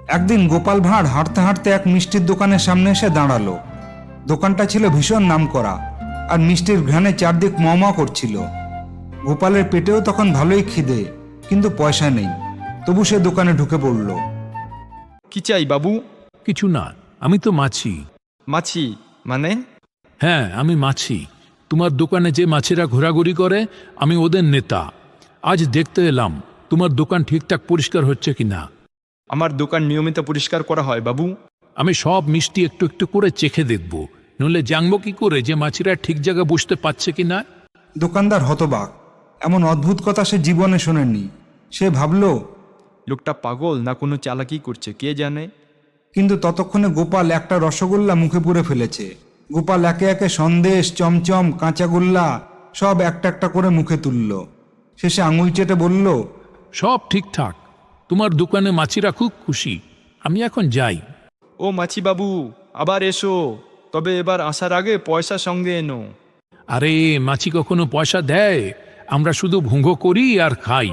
একদিন গোপাল ভাঁড় হাঁটতে হাঁটতে এক মিষ্টির দোকানের সামনে এসে দাঁড়ালো। দোকানটা ছিল ভীষণ নামকরা, আর মিষ্টির ঘ্রাণে চারদিক ম করছিল। গোপালের পেটেও তখন ভালোই খিদে, কিন্তু পয়সা নেই। তবু সে দোকানে ঢুকে পড়ল। কি চাই বাবু? কিছু না, আমি তো মাছি। মাছি মানে? হ্যাঁ, আমি মাছি। তোমার দোকানে যে মাছিরা ঘোরাঘুরি করে, আমি ওদের নেতা। আজ দেখতে এলাম তোমার দোকান ঠিকঠাক পরিষ্কার হচ্ছে কিনা। আমার দোকান নিয়মিত পরিষ্কার করা হয় বাবু। আমি সব মিষ্টি একটু একটু করে চেখে দেখব, নইলে জানবো কি করে যে মাছিরা ঠিক জায়গায় বসতে পারছে কিনা। দোকানদার হতবাক। এমন অদ্ভুত কথা সে জীবনে শোনেনি। সে ভাবল, লোকটা পাগল না কোনো চালাকি করছে কে জানে। কিন্তু ততক্ষণে গোপাল একটা রসগোল্লা মুখে পুরে ফেলেছে। গোপাল একে একে সন্দেশ, চমচম, কাঁচাগোল্লা সব একটা একটা করে মুখে তুলল। শেষে আঙুল চেটে বলল, সব ঠিকঠাক। তোমার দোকানে মাছিরা খুব খুশি। আমি এখন যাই। ও মাছি বাবু, আবার এসো, তবে এবার আসার আগে পয়সা সঙ্গে এনো। আরে মাছি কখনো পয়সা দেয়? আমরা শুধু ভুঙ্গো করি আর খাই।